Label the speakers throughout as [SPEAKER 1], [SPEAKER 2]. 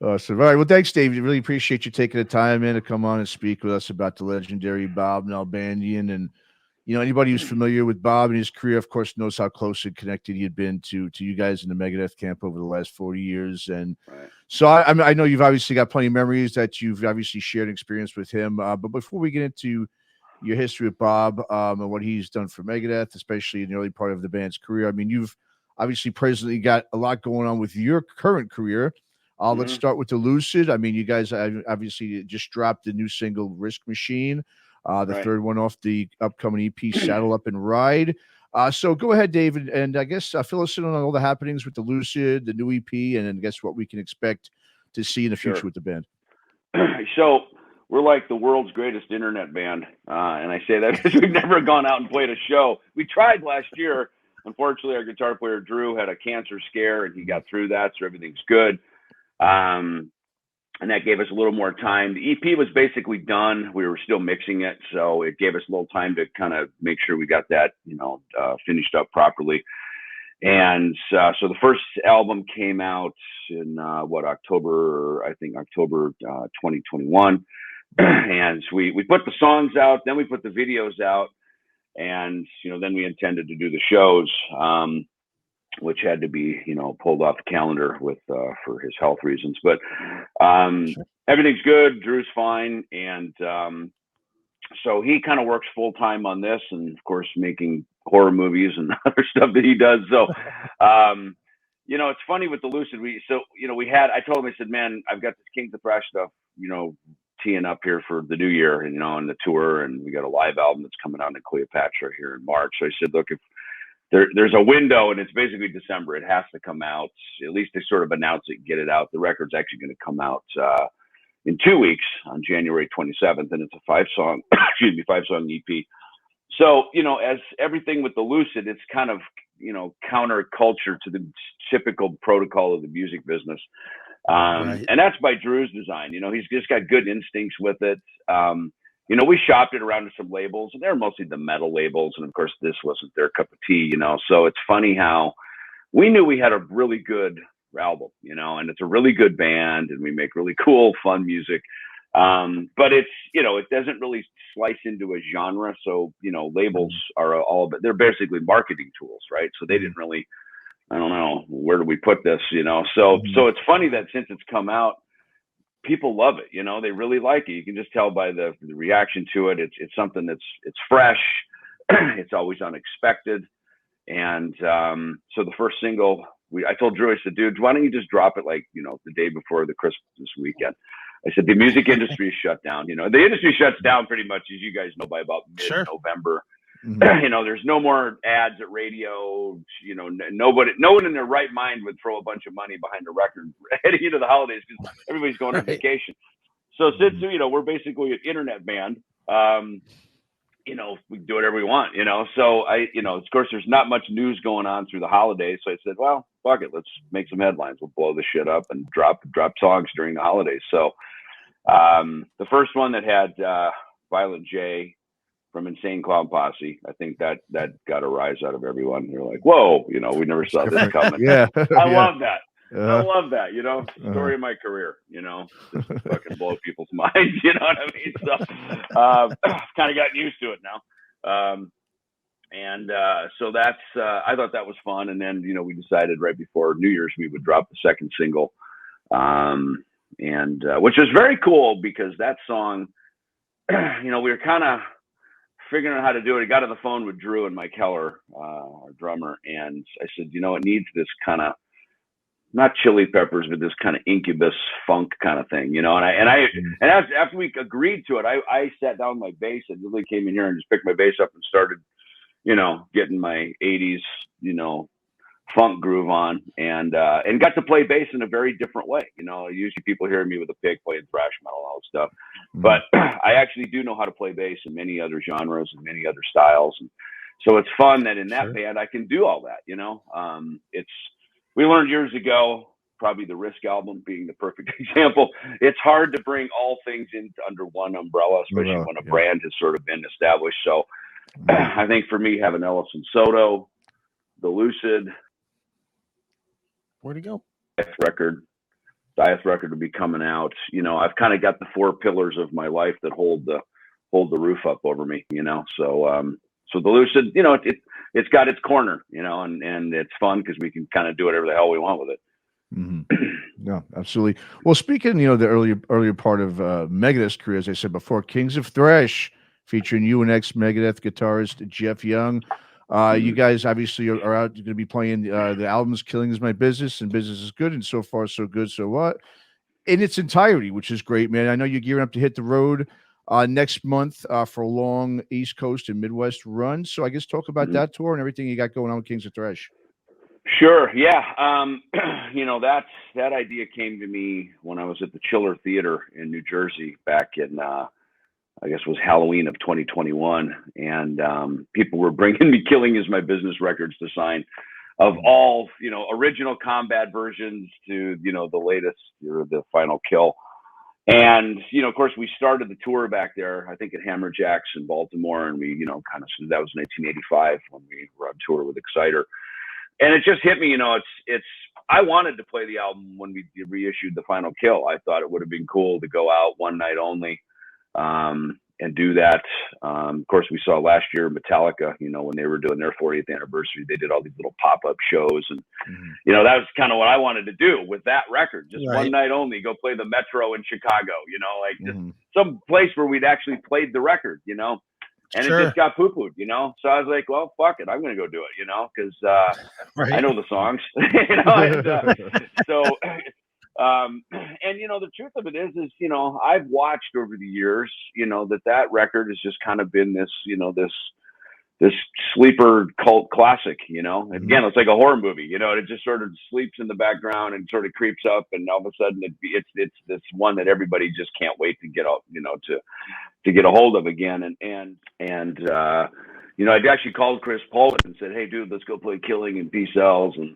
[SPEAKER 1] Awesome. All right. Well, thanks, David. Really appreciate you taking the time in to come on and speak with us about the legendary Bob Nalbandian. And, anybody who's familiar with Bob and his career, of course, knows how closely connected he had been to you guys in the Megadeth camp over the last 40 years. And so I know you've obviously got plenty of memories that you've obviously shared experience with him. But before we get into your history with Bob and what he's done for Megadeth, especially in the early part of the band's career, I mean, you've obviously presently got a lot going on with your current career. Let's start with the Lucid. I mean, you guys obviously just dropped the new single Risk Machine, the third one off the upcoming EP Saddle Up and Ride. So go ahead, David, and I guess fill us in on all the happenings with the Lucid, the new EP, and then guess what we can expect to see in the future with the band.
[SPEAKER 2] So we're like the world's greatest internet band, and I say that because we've never gone out and played a show. We tried last year. Unfortunately, our guitar player Drew had a cancer scare, and he got through that, so everything's good. And that gave us a little more time. The EP was basically done. We were still mixing it, so it gave us a little time to kind of make sure we got that, finished up properly. And so the first album came out in October 2021. And we put the songs out, then we put the videos out, and then we intended to do the shows. Which had to be, pulled off the calendar for his health reasons. But everything's good. Drew's fine. And so he kind of works full time on this and, of course, making horror movies and other stuff that he does. So, it's funny with the Lucid. I told him, I said, man, I've got this Kings of Thrash stuff, teeing up here for the new year and, and the tour. And we got a live album that's coming out in Cleopatra here in March. So I said, look, if there's a window and it's basically December, it has to come out. At least they sort of announce it, get it out. The record's actually going to come out in 2 weeks on January 27th. And it's a 5-song EP. So, as everything with the Lucid, it's kind of, counterculture to the typical protocol of the music business. And that's by Drew's design. He's just got good instincts with it. We shopped it around to some labels, and they're mostly the metal labels. And of course, this wasn't their cup of tea, So it's funny how we knew we had a really good album, and it's a really good band, and we make really cool, fun music. But it's, it doesn't really slice into a genre. So, labels are all, but they're basically marketing tools, right? So they didn't really, I don't know, where do we put this, So it's funny that since it's come out, people love it. They really like it. You can just tell by the reaction to it. It's something it's fresh. It's always unexpected. And so the first single, I told Drew, I said, dude, why don't you just drop it like, the day before the Christmas weekend? I said, the music industry is shut down. The industry shuts down pretty much, as you guys know, by about mid-November. There's no more ads at radio. No one in their right mind would throw a bunch of money behind a record heading into the holidays because everybody's going on vacation. So since we're basically an internet band, we can do whatever we want. So of course, there's not much news going on through the holidays. So I said, well, fuck it, let's make some headlines. We'll blow this shit up and drop songs during the holidays. So the first one that had Violent J from Insane Clown Posse, I think that got a rise out of everyone. They're like, whoa, we never saw this coming.
[SPEAKER 1] Yeah.
[SPEAKER 2] I love that. I love that, story of my career, just fucking blow people's minds, you know what I mean? So kind of gotten used to it now. So that's, I thought that was fun. And then, we decided right before New Year's, we would drop the second single, which was very cool because that song, we were kind of figuring out how to do it. I got on the phone with Drew and Mike Heller, our drummer, and I said, it needs this kind of, not Chili Peppers, but this kind of Incubus funk kind of thing, and after we agreed to it, I sat down with my bass and really came in here and just picked my bass up and started, getting my 80s, funk groove on and got to play bass in a very different way. Usually people hear me with a pick playing thrash metal and all that stuff, but I actually do know how to play bass in many other genres and many other styles. And so it's fun that in that band, I can do all that, we learned years ago, probably the Risk album being the perfect example. It's hard to bring all things under one umbrella, especially when a brand has sort of been established. So I think for me, having Ellefson Soto, the Lucid,
[SPEAKER 3] where'd he go?
[SPEAKER 2] record, Dieth record will be coming out. You know, I've kind of got the 4 pillars of my life that hold the roof up over me, you know. So so the Lucid, you know, it's got its corner, you know, and it's fun because we can kind of do whatever the hell we want with it.
[SPEAKER 1] No, absolutely. Well, speaking, you know, the earlier part of Megadeth's career, as I said before, Kings of Thrash, featuring you and ex-Megadeth guitarist Jeff Young. You guys obviously are out going to be playing the albums "Killing Is My Business" and "Business Is Good," and "So Far So Good, So What" in its entirety, which is great, man. I know you're gearing up to hit the road next month for a long East Coast and Midwest run. So I guess talk about that tour and everything you got going on with Kings of Thrash.
[SPEAKER 2] Sure. Yeah. You know, that idea came to me when I was at the Chiller Theater in New Jersey back in, I guess it was Halloween of 2021. And people were bringing me "Killing Is My Business" records to sign, of all, you know, original Combat versions to, you know, the latest, or the Final Kill. And, you know, of course, we started the tour back there, I think at Hammerjacks in Baltimore. And we, you know, kind of, that was 1985 when we were on tour with Exciter. And it just hit me, you know, I wanted to play the album when we reissued the Final Kill. I thought it would have been cool to go out one night only and do that. Of course, we saw last year Metallica, you know, when they were doing their 40th anniversary, they did all these little pop-up shows. And, you know, that was kind of what I wanted to do with that record. Just one night only, go play the Metro in Chicago, you know, like just some place where we'd actually played the record, you know. And it just got poo-pooed, you know? So I was like, well, fuck it. I'm going to go do it, you know? Because I know the songs, you know? And, you know, the truth of it is, you know, I've watched over the years, you know, that record has just kind of been this, you know, this sleeper cult classic, you know? Again, it's like a horror movie, you know? It just sort of sleeps in the background and sort of creeps up, and all of a sudden it's this one that everybody just can't wait to get out, you know, to get a hold of again. And you know, I'd actually called Chris Poland and said, "Hey dude, let's go play Killing in P-Cells." And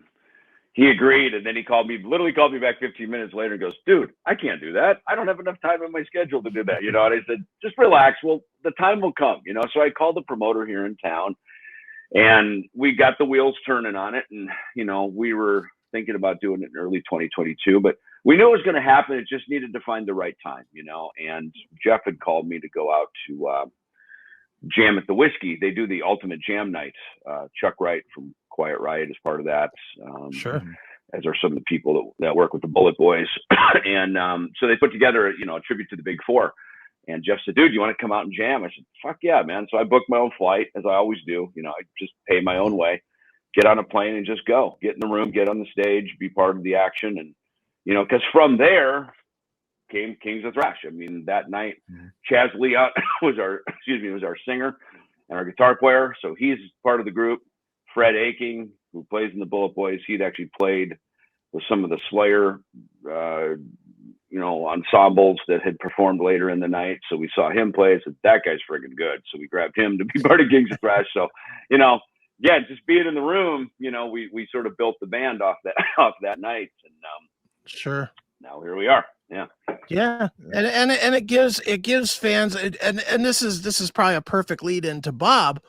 [SPEAKER 2] he agreed. And then he literally called me back 15 minutes later and goes, "Dude, I can't do that. I don't have enough time in my schedule to do that." You know, and I said, "Just relax. Well, the time will come," you know? So I called the promoter here in town and we got the wheels turning on it. And, you know, we were thinking about doing it in early 2022, but we knew it was going to happen. It just needed to find the right time, you know. And Jeff had called me to go out to jam at the Whiskey. They do the ultimate jam night. Chuck Wright from Quiet Riot is part of that. As are some of the people that work with the Bullet Boys. And so they put together, you know, a tribute to the Big Four. And Jeff said, "Dude, you want to come out and jam?" I said, "Fuck yeah, man." So I booked my own flight, as I always do. You know, I just pay my own way, get on a plane and just go. Get in the room, get on the stage, be part of the action. And, you know, because from there came Kings of Thrash. I mean, that night, Chaz Leon was our singer and our guitar player. So he's part of the group. Fred Aching, who plays in the Bullet Boys, he'd actually played with some of the Slayer, you know, ensembles that had performed later in the night. So we saw him play. So that guy's friggin' good. So we grabbed him to be part of Kings of Thrash. So, you know, yeah, just being in the room, you know, we sort of built the band off that night. And now here we are. Yeah.
[SPEAKER 3] And it gives fans, and this is probably a perfect lead into Bob.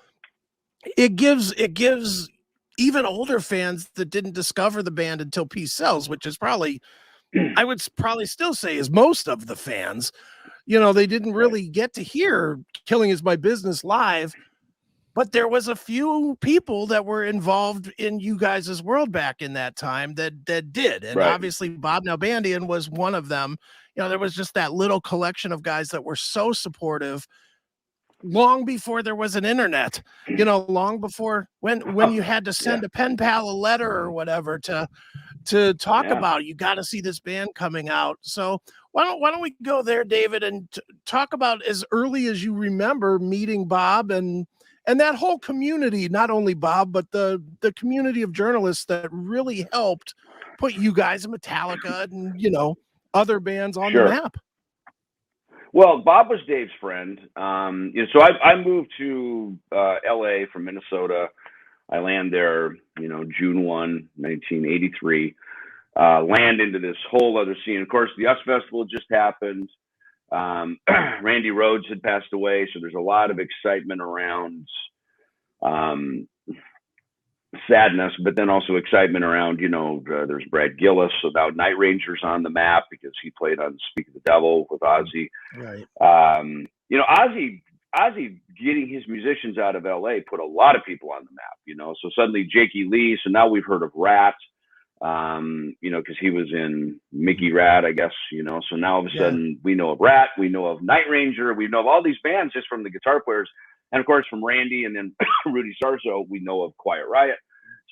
[SPEAKER 3] It gives even older fans that didn't discover the band until P-Cells, which is probably, I would probably still say, is most of the fans. You know, they didn't really get to hear Killing Is My Business live, but there was a few people that were involved in you guys' world back in that time that did. And obviously Bob Nalbandian was one of them. You know, there was just that little collection of guys that were so supportive long before there was an internet, you know, long before when you had to send a pen pal a letter or whatever to talk about, you got to see this band coming out. So why don't we go there, David, and talk about as early as you remember meeting Bob and that whole community, not only Bob, but the community of journalists that really helped put you guys in Metallica and, you know, other bands on the map.
[SPEAKER 2] Well, Bob was Dave's friend. You know, so I moved to LA from Minnesota. I land there, you know, June 1, 1983. Land into this whole other scene. Of course, the US Festival just happened. Randy Rhoads had passed away, so there's a lot of excitement around sadness, but then also excitement around, there's Brad Gillis, so now Night Ranger's on the map because he played on Speak of the Devil with Ozzy.
[SPEAKER 3] Right.
[SPEAKER 2] Ozzy getting his musicians out of LA put a lot of people on the map, so suddenly Jakey Lee, so now we've heard of Rat, because he was in Mickey Rat, I guess, so now all of a sudden we know of Rat, we know of Night Ranger, we know of all these bands just from the guitar players. And of course, from Randy and then Rudy Sarzo, we know of Quiet Riot.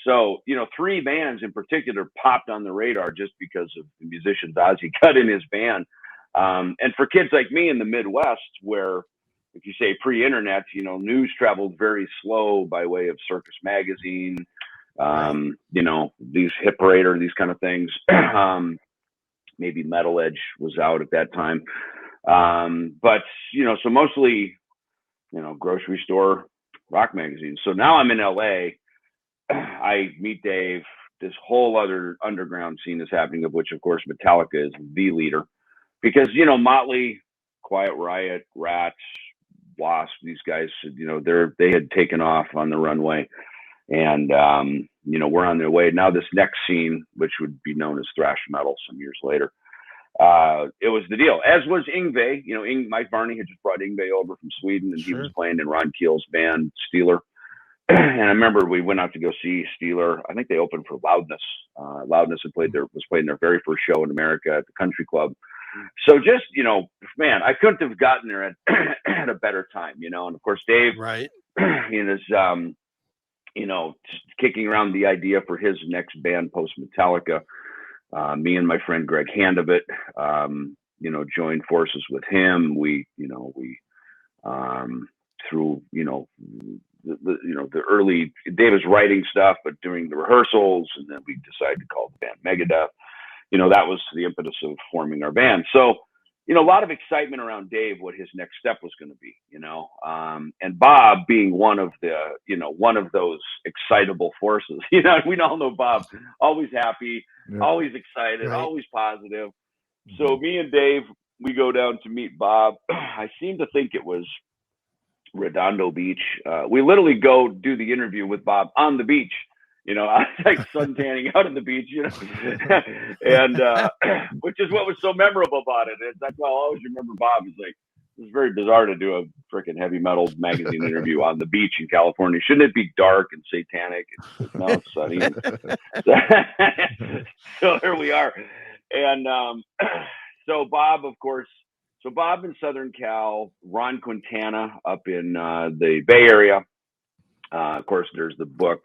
[SPEAKER 2] So, 3 bands in particular popped on the radar just because of the musicians Ozzy cut in his band. And for kids like me in the Midwest, where if you say pre-internet, news traveled very slow by way of Circus Magazine, these Hit Parade or these kind of things. Maybe Metal Edge was out at that time. But, so mostly, grocery store rock magazines. So now I'm in LA. I meet Dave. This whole other underground scene is happening, of which, of course, Metallica is the leader. Because, Motley, Quiet Riot, Rats, Wasp, these guys, they had taken off on the runway. And, we're on their way. Now this next scene, which would be known as thrash metal some years later, it was the deal, as was Yngwie. Mike Varney had just brought Yngwie over from Sweden, and he was playing in Ron Keel's band, Steeler. And I remember we went out to go see Steeler. I think they opened for Loudness. Loudness was playing their very first show in America at the Country Club. So just, man, I couldn't have gotten there at a better time, and of course, Dave, is, kicking around the idea for his next band post Metallica. Me and my friend Greg Handovit, joined forces with him. We through, the early, Dave was writing stuff, but during the rehearsals, and then we decided to call the band Megadeth. That was the impetus of forming our band. So, a lot of excitement around Dave, what his next step was going to be, and Bob being one of those excitable forces. We all know Bob, always happy, always excited, always positive. So me and Dave, we go down to meet Bob. I seem to think it was Redondo Beach. We literally go do the interview with Bob on the beach. I was like suntanning out on the beach, and which is what was so memorable about it. That's why I'll always remember Bob. He's like, it was very bizarre to do a freaking heavy metal magazine interview on the beach in California. Shouldn't it be dark and satanic? No, it's sunny. So there we are. And so Bob, of course, Bob in Southern Cal, Ron Quintana up in the Bay Area. Of course, there's the book.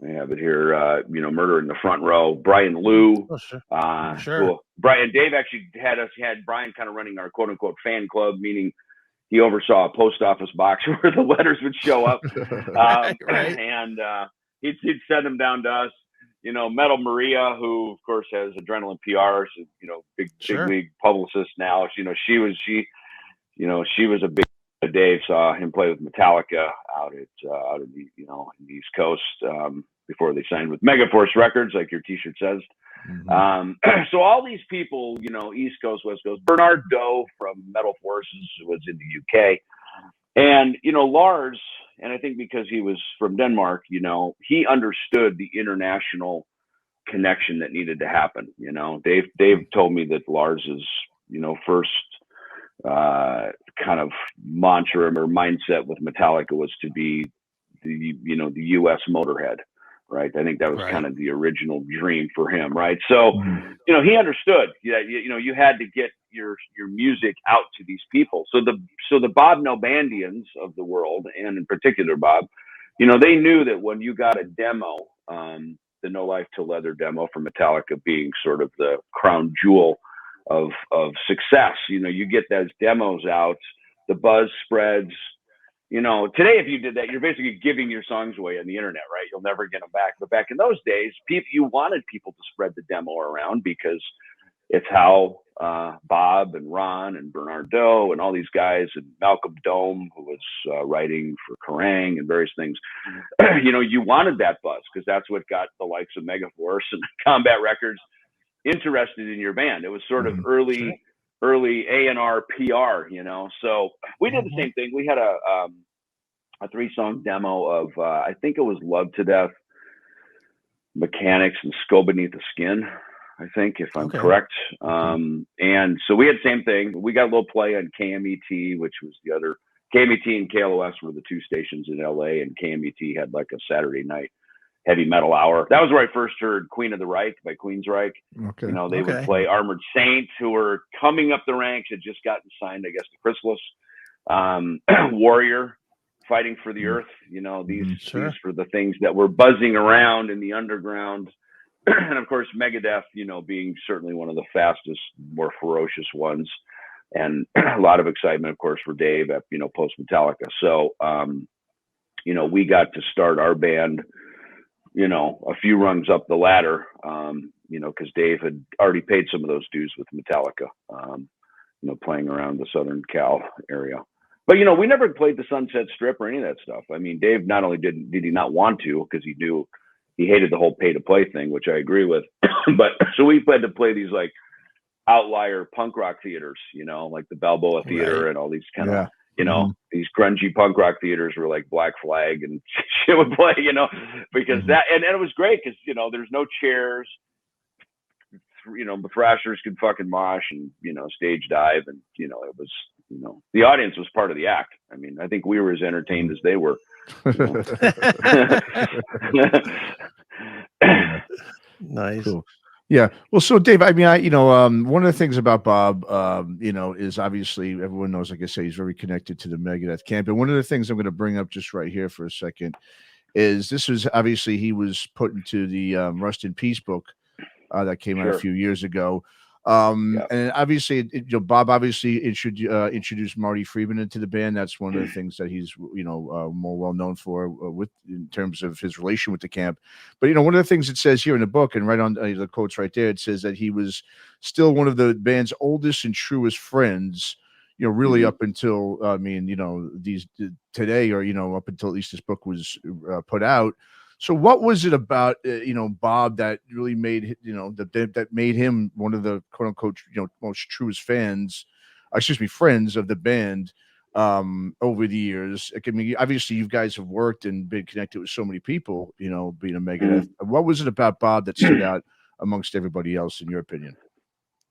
[SPEAKER 2] I have it here, Murder in the Front Row. Brian Liu. Cool. Brian, Dave actually had Brian kind of running our quote unquote fan club, meaning he oversaw a post office box where the letters would show up. And he'd send them down to us. Metal Maria, who of course has Adrenaline PR, so, big league publicist now. She was a big. Dave saw him play with Metallica out in the East Coast before they signed with Megaforce Records, like your T-shirt says. So all these people, East Coast, West Coast. Bernard Doe from Metal Forces was in the UK, and Lars, and I think because he was from Denmark, he understood the international connection that needed to happen. Dave told me that Lars's first kind of mantra or mindset with Metallica was to be the U.S. Motorhead, right? I think that was kind of the original dream for him, right? So, he understood that you had to get your music out to these people. So the Bob Nalbandians of the world, and in particular Bob, they knew that when you got a demo, the No Life Till Leather demo from Metallica being sort of the crown jewel of success, you get those demos out, the buzz spreads. Today, if you did that, you're basically giving your songs away on the internet, right? You'll never get them back. But back in those days, you wanted people to spread the demo around because it's how Bob and Ron and Bernard Doe and all these guys, and Malcolm Dome, who was writing for Kerrang and various things, you wanted that buzz because that's what got the likes of Megaforce and Combat Records interested in your band. It was sort of early A&R PR, So we did the same thing. We had a 3-song demo of I think it was Love to Death, Mechanics and Skull Beneath the Skin, I think, if I'm
[SPEAKER 3] Okay.
[SPEAKER 2] correct. And so we had the same thing. We got a little play on KMET, which was the other. KMET and KLOS were the two stations in LA, and KMET had like a Saturday night heavy metal hour. That was where I first heard Queen of the Reich by Queensryche.
[SPEAKER 1] Okay.
[SPEAKER 2] You know, they would play Armored Saint, who were coming up the ranks, had just gotten signed, I guess, to Chrysalis. Warrior, Fighting for the Earth. You know, these were the things that were buzzing around in the underground. And of course, Megadeth, you know, being certainly one of the fastest, more ferocious ones. And a lot of excitement, of course, for Dave at, you know, post Metallica. So, you know, we got to start our band, you know, a few rungs up the ladder, you know, because Dave had already paid some of those dues with Metallica, you know, playing around the Southern Cal area. But, you know, we never played the Sunset Strip or any of that stuff. I mean, Dave not only did he not want to, because he knew he hated the whole pay to play thing, which I agree with. But so we had to play these like outlier punk rock theaters, you know, like the Balboa Theater and all these kind of, you know, these grungy punk rock theaters were like Black Flag and shit would play, you know, because that, and it was great because, you know, there's no chairs, you know, the thrashers could fucking mosh and, you know, stage dive. And, you know, it was, you know, the audience was part of the act. I mean, I think we were as entertained as they were. You know?
[SPEAKER 3] Nice.
[SPEAKER 1] Cool. Yeah. Well, so Dave, I mean, you know, one of the things about Bob, you know, is obviously everyone knows, like I say, he's very connected to the Megadeth camp. And one of the things I'm going to bring up just right here for a second is this was obviously he was put into the Rust in Peace book that came out a few years ago. And obviously, you know, Bob obviously introduced Marty Friedman into the band. That's one of the things that he's, you know, more well known for with in terms of his relation with the camp. But you know, one of the things it says here in the book, and right on the quotes right there, it says that he was still one of the band's oldest and truest friends. You know, really up until I mean, you know, these today, or you know, up until at least this book was put out. So what was it about, you know, Bob that really made, you know, that made him one of the quote unquote, you know, most truest friends of the band over the years? I mean, obviously you guys have worked and been connected with so many people, you know, being a Megadeth. What was it about Bob that stood out amongst everybody else, in your opinion?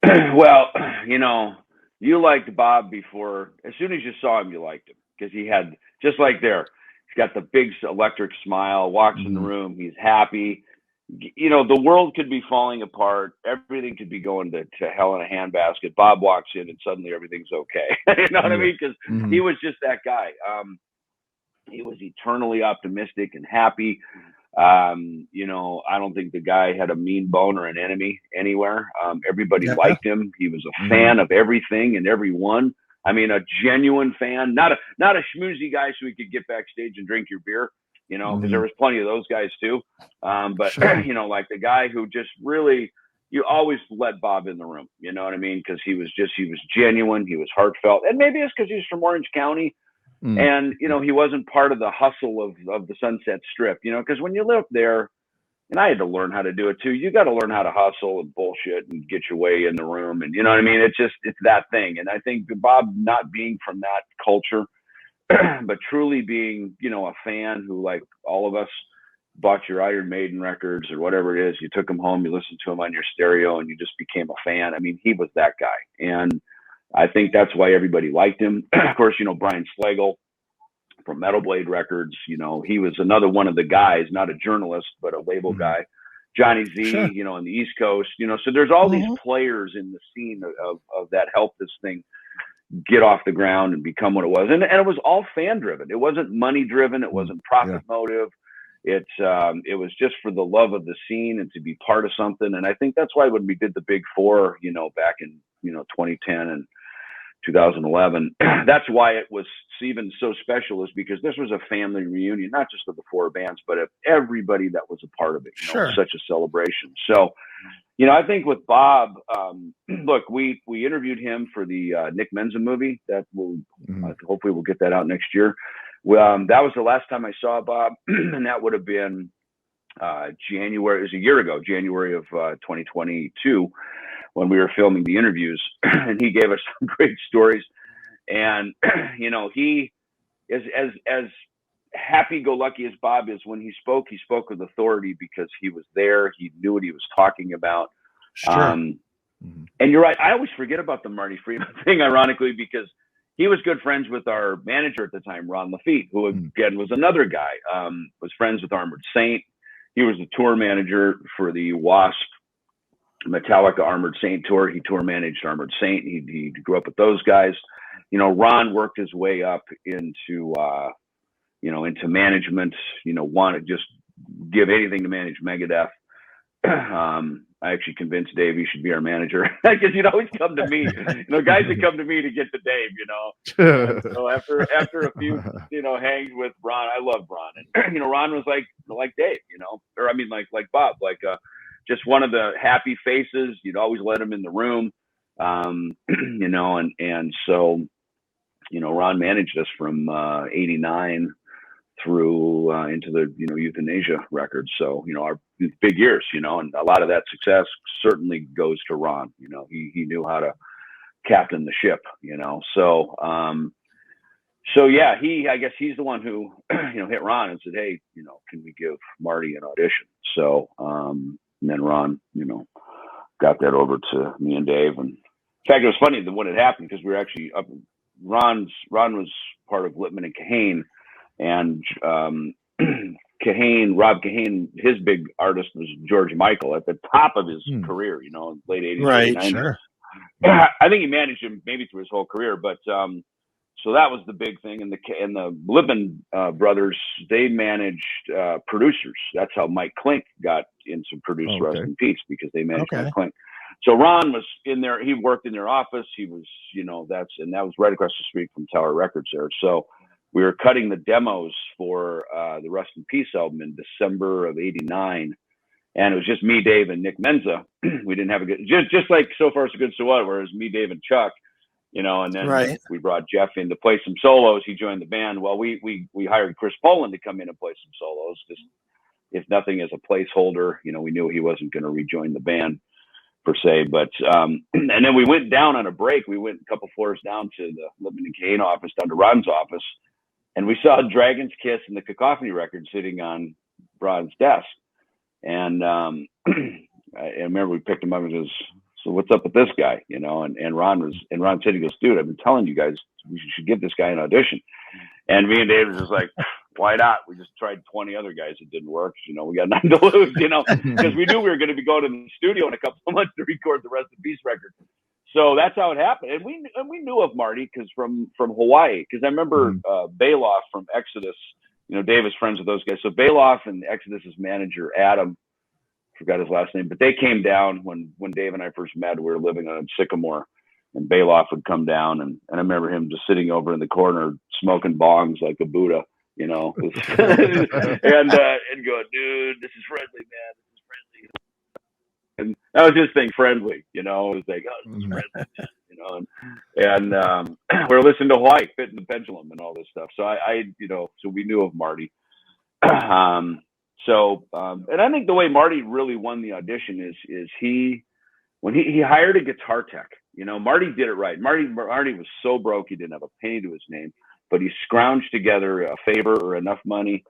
[SPEAKER 2] Well, you know, you liked Bob before, as soon as you saw him, you liked him because he had, just like there, he's got the big electric smile, walks in the room. He's happy. You know, the world could be falling apart. Everything could be going to hell in a handbasket. Bob walks in and suddenly everything's okay. You know what I mean? Because he was just that guy. He was eternally optimistic and happy. You know, I don't think the guy had a mean bone or an enemy anywhere. Everybody liked him. He was a fan of everything and everyone. I mean, a genuine fan, not a schmoozy guy so he could get backstage and drink your beer, you know, because there was plenty of those guys too. But you know, like the guy who just really, you always let Bob in the room, you know what I mean? Because he was genuine, he was heartfelt, and maybe it's because he's from Orange County, and you know, he wasn't part of the hustle of the Sunset Strip, you know, because when you live there. And I had to learn how to do it too. You got to learn how to hustle and bullshit and get your way in the room. And you know what I mean? It's that thing. And I think Bob not being from that culture, but truly being, you know, a fan who, like all of us, bought your Iron Maiden records or whatever it is. You took them home, you listened to them on your stereo, and you just became a fan. I mean, he was that guy. And I think that's why everybody liked him. Of course, you know, Brian Slagle from Metal Blade Records, you know, he was another one of the guys, not a journalist, but a label guy. Johnny Z, you know, on the East Coast, you know, so there's all these players in the scene of that helped this thing get off the ground and become what it was. And it was all fan driven. It wasn't money driven. It wasn't profit motive. It was just for the love of the scene and to be part of something. And I think that's why when we did the Big Four, you know, back in, you know, 2010 and 2011, that's why it was even so special, is because this was a family reunion, not just of the four bands, but of everybody that was a part of it. You know, it was such a celebration. So, you know, I think with Bob, look, we interviewed him for the Nick Menza movie that will hopefully we'll get that out next year. Well, that was the last time I saw Bob, and that would have been January. It was a year ago, January of 2022. When we were filming the interviews, and he gave us some great stories. And, you know, he is as happy-go-lucky as Bob is, when he spoke with authority because he was there. He knew what he was talking about.
[SPEAKER 3] Sure.
[SPEAKER 2] And you're right. I always forget about the Marty Friedman thing, ironically, because he was good friends with our manager at the time, Ron Lafitte, who again was another guy, was friends with Armored Saint. He was the tour manager for the Wasp Metallica Armored Saint tour. He tour managed Armored Saint. He grew up with those guys. You know, Ron worked his way up into, into management, wanted to just give anything to manage Megadeth. I actually convinced Dave he should be our manager because he'd always come to me. Guys that come to me to get to Dave. And so after a few hangs with Ron, I love Ron, and Ron was like Dave, or I mean like Bob, just one of the happy faces. You'd always let him in the room, and so Ron managed us from '89 through into the Euthanasia records. So our big years, and a lot of that success certainly goes to Ron. He knew how to captain the ship. So yeah, I guess he's the one who hit Ron and said, hey, can we give Marty an audition? So and then Ron got that over to me and Dave. And in fact, it was funny that when it happened, because we were actually up. Ron was part of Lippman and Kahane. And Rob Kahane, his big artist was George Michael at the top of his career, late 80s,
[SPEAKER 3] right,
[SPEAKER 2] 90s.
[SPEAKER 3] sure.
[SPEAKER 2] I think he managed him maybe through his whole career, but so that was the big thing. And the Lippman brothers, they managed producers. That's how Mike Klink got into produce Rest in Peace, because they managed Mike Klink. So Ron was in there. He worked in their office. He was, that was right across the street from Tower Records there. So we were cutting the demos for the Rest in Peace album in December of '89, and it was just me, Dave, and Nick Menza. We didn't have a good, just like So Far So Good So What, where it was me, Dave, and Chuck, and then we brought Jeff in to play some solos. He joined the band. Well, we hired Chris Poland to come in and play some solos, just if nothing as a placeholder. We knew he wasn't going to rejoin the band per se, but and then we went down on a break. We went a couple floors down to the Lippman and Kahane office, down to Ron's office. And we saw Dragon's Kiss and the Cacophony record sitting on Ron's desk. And I remember we picked him up and goes, so what's up with this guy? And Ron said, he goes, dude, I've been telling you guys, we should give this guy an audition. And me and Dave was just like, why not? We just tried 20 other guys. It didn't work. We got nothing to lose, because we knew we were going to be going to the studio in a couple of months to record the Rest in Peace record. So that's how it happened. And we knew of Marty because from Hawaii, because I remember Bailoff from Exodus, Dave is friends with those guys. So Bailoff and Exodus's manager, Adam, forgot his last name, but they came down when Dave and I first met. We were living on Sycamore, and Bailoff would come down, and I remember him just sitting over in the corner smoking bongs like a Buddha, and going, dude, this is friendly, man. This is friendly. And that was his thing, friendly, it was like, oh, this is friendly, and we're listening to Hawaii, Fit in the Pendulum and all this stuff. So so we knew of Marty. And I think the way Marty really won the audition is when he hired a guitar tech, Marty did it right. Marty was so broke, he didn't have a penny to his name, but he scrounged together a favor or enough money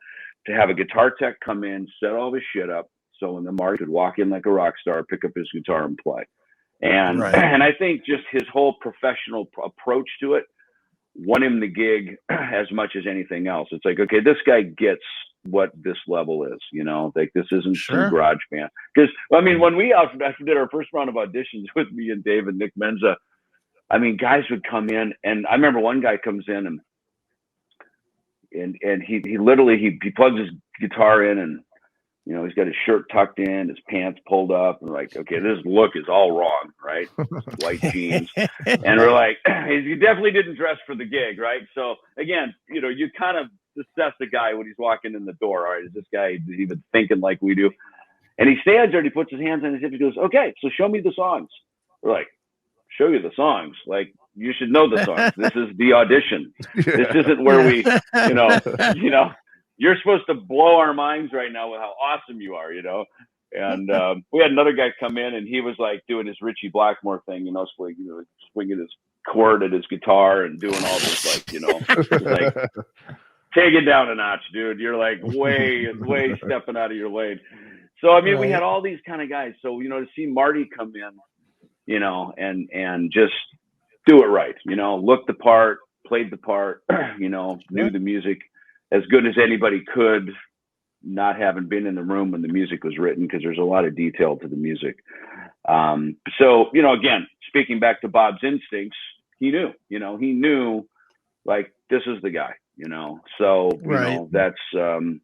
[SPEAKER 2] to have a guitar tech come in, set all his shit up, so when the Marty could walk in like a rock star, pick up his guitar and play. And and I think just his whole professional approach to it won him the gig as much as anything else. It's like, okay, this guy gets what this level is, like this isn't some garage band. Because when we did our first round of auditions with me and Dave and Nick Menza, guys would come in, and I remember one guy comes in and he literally plugs his guitar in, and he's got his shirt tucked in, his pants pulled up, and we're like, okay, this look is all wrong, right? White jeans. And we're like, you definitely didn't dress for the gig, right? So again, you kind of assess the guy when he's walking in the door. All right, is this guy even thinking like we do? And he stands there and he puts his hands on his hips. He goes, okay, so show me the songs. We're like, show you the songs? Like, you should know the songs. This is the audition. This isn't where we, you're supposed to blow our minds right now with how awesome you are, And we had another guy come in, and he was like doing his Richie Blackmore thing, swinging his chord at his guitar and doing all this, like, take it down a notch, dude. You're like way stepping out of your lane. So, I mean, we had all these kind of guys. So, to see Marty come in, and just do it right, look the part, played the part, knew the music as good as anybody could, not having been in the room when the music was written, because there's a lot of detail to the music. So, again, speaking back to Bob's instincts, he knew like, this is the guy, so, that's, so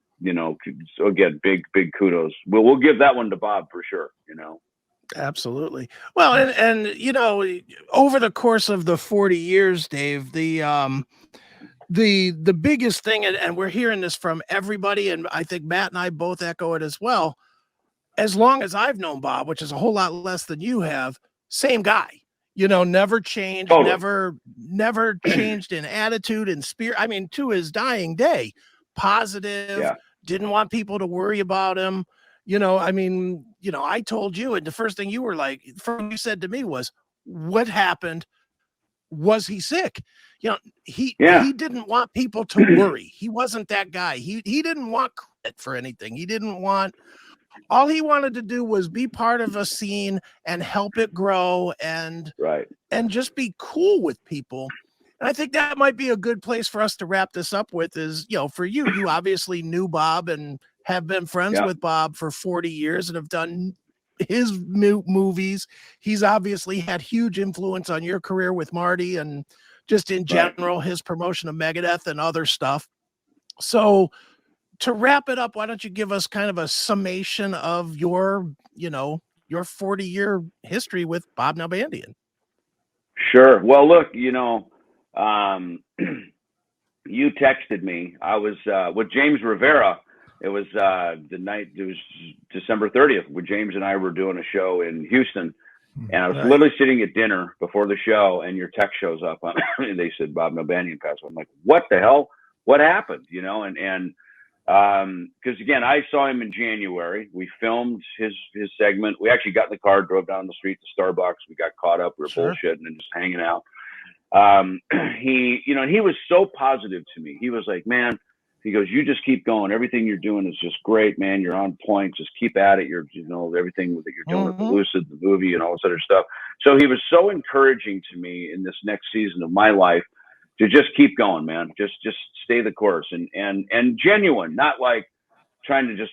[SPEAKER 2] again, big kudos. We'll give that one to Bob for sure,
[SPEAKER 3] Absolutely. Well, and over the course of the 40 years, Dave, the biggest thing, and we're hearing this from everybody, and I think Matt and I both echo it as well. As long as I've known Bob, which is a whole lot less than you have, same guy, never changed,
[SPEAKER 2] totally.
[SPEAKER 3] never changed in attitude and spirit. I mean, to his dying day, positive, didn't want people to worry about him. I told you, and the first thing you said to me was, what happened? Was he sick? He didn't want people to worry. He wasn't that guy. He didn't want credit for anything. All he wanted to do was be part of a scene and help it grow and just be cool with people. And I think that might be a good place for us to wrap this up with is, for you obviously knew Bob and have been friends with Bob for 40 years and have done his movies. He's obviously had huge influence on your career with Marty and just in general, his promotion of Megadeth and other stuff. So to wrap it up, why don't you give us kind of a summation of your 40-year history with Bob Nalbandian?
[SPEAKER 2] Sure. Well, look, you texted me. I was with James Rivera. It was it was December 30th when James and I were doing a show in Houston, and I was literally sitting at dinner before the show, and your text shows up. And they said Bob Nalbandian passed. I'm like, what the hell? What happened? And because again, I saw him in January. We filmed his segment. We actually got in the car, drove down the street to Starbucks. We got caught up. We were bullshitting and just hanging out. He was so positive to me. He was like, man, he goes, you just keep going. Everything you're doing is just great, man. You're on point. Just keep at it. You're, everything that you're doing with the Lucid, the movie, and all this other stuff. So he was so encouraging to me in this next season of my life to just keep going, man. Just stay the course and genuine, not like trying to just,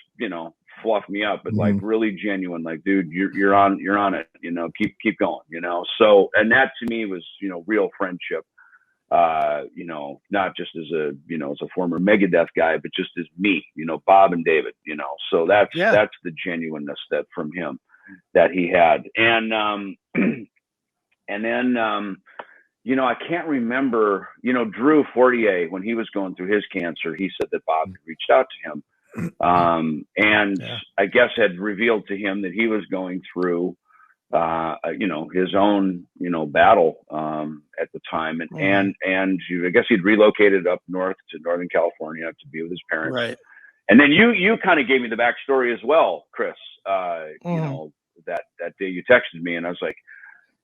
[SPEAKER 2] fluff me up, but like really genuine, like, dude, you're on it, keep going, So, and that to me was, real friendship, not just as as a former Megadeth guy, but just as me, Bob and David, so that's the genuineness that from him that he had. And, and then, I can't remember, Drew Fortier, when he was going through his cancer, he said that Bob had reached out to him. I guess had revealed to him that he was going through, his own, battle, at the time. And I guess he'd relocated up north to Northern California to be with his parents.
[SPEAKER 3] Right.
[SPEAKER 2] And then you kind of gave me the backstory as well, Chris, that day you texted me and I was like,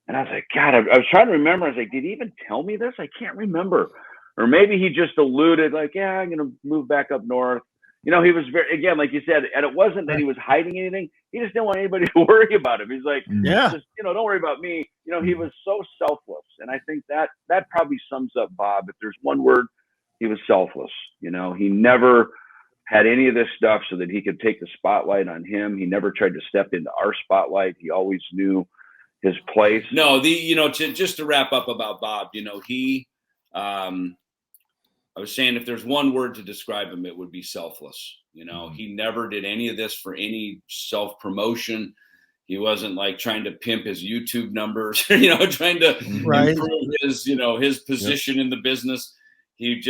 [SPEAKER 2] God, I was trying to remember. I was like, did he even tell me this? I can't remember. Or maybe he just alluded like, I'm going to move back up north. He was very, again, like you said, and it wasn't that he was hiding anything. He just didn't want anybody to worry about him. He's like, just, don't worry about me. He was so selfless. And I think that probably sums up Bob. If there's one word, he was selfless. He never had any of this stuff so that he could take the spotlight on him. He never tried to step into our spotlight. He always knew his place.
[SPEAKER 4] No, just to wrap up about Bob, he, I was saying if there's one word to describe him, it would be selfless. He never did any of this for any self-promotion. He wasn't like trying to pimp his YouTube numbers, trying to improve his, his position in the business. He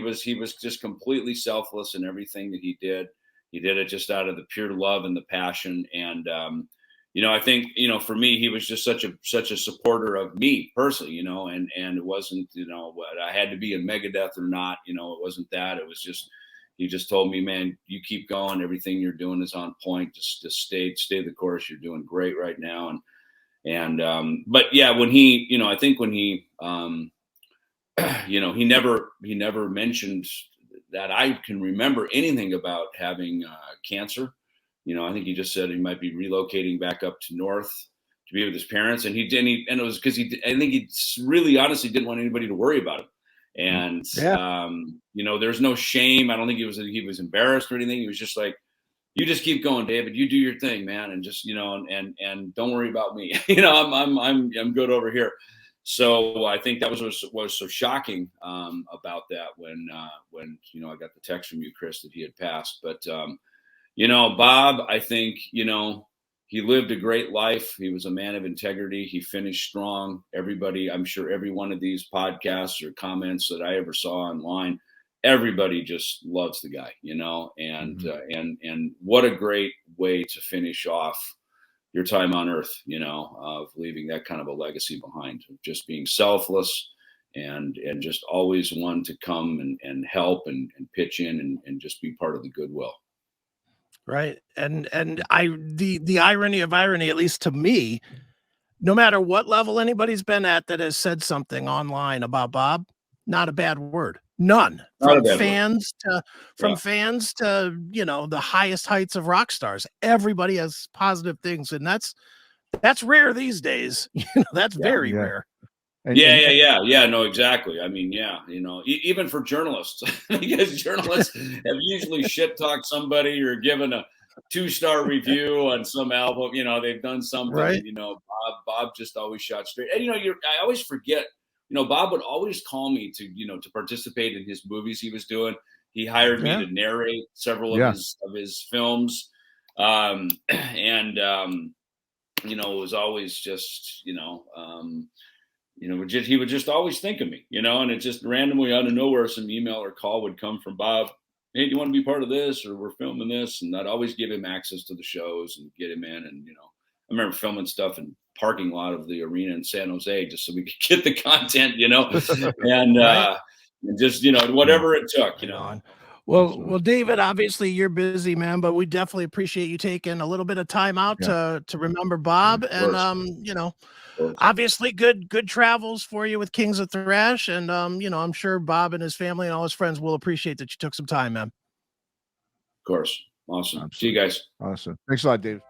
[SPEAKER 4] was just completely selfless in everything that he did. He did it just out of the pure love and the passion. And, I think, for me, he was just such a supporter of me personally, and it wasn't, what I had to be in Megadeth or not, it wasn't that. It was just, he just told me, man, you keep going. Everything you're doing is on point. Just stay the course. You're doing great right now. But yeah, when he, I think when he, he never mentioned that I can remember anything about having cancer. You know, I think he just said he might be relocating back up to North to be with his parents, and he didn't. And it was because I think he really honestly didn't want anybody to worry about him. And you know, there's no shame. I don't think he was embarrassed or anything. He was just like, you just keep going, David. You do your thing, man, and just, you know, and don't worry about me. You know, I'm good over here. So I think that was so shocking about that when you know, I got the text from you, Chris, that he had passed. But you know, Bob, I think, you know, he lived a great life. He was a man of integrity. He finished strong. Everybody, I'm sure every one of these podcasts or comments that I ever saw online, everybody just loves the guy, you know, and what a great way to finish off your time on earth, you know, of leaving that kind of a legacy behind, of just being selfless and just always one to come and help and pitch in and just be part of the goodwill.
[SPEAKER 3] Right. And the irony of irony, at least to me, no matter what level anybody's been at that has said something online about Bob, not a bad word. None. From fans to, you know, the highest heights of rock stars. Everybody has positive things, and that's rare these days. You know, that's very rare.
[SPEAKER 4] No, exactly. I mean, you know, even for journalists, because journalists have usually shit talked somebody or given a 2-star review on some album. You know, they've done something. Right. You know, Bob just always shot straight. And you know, I always forget. You know, Bob would always call me to participate in his movies he was doing. He hired me to narrate several of his films, and you know, it was always just you know, he would just always think of me, you know, and it just randomly out of nowhere, some email or call would come from Bob. Hey, do you want to be part of this? Or we're filming this, and I'd always give him access to the shows and get him in, and you know, I remember filming stuff in parking lot of the arena in San Jose just so we could get the content, you know, and and just, you know, whatever it took, you know.
[SPEAKER 3] Well, David, obviously you're busy, man, but we definitely appreciate you taking a little bit of time out to remember Bob, and you know, obviously good travels for you with Kings of Thrash, and you know, I'm sure Bob and his family and all his friends will appreciate that you took some time, man.
[SPEAKER 4] Of course. Awesome. See you guys.
[SPEAKER 1] Awesome. Thanks a lot, David.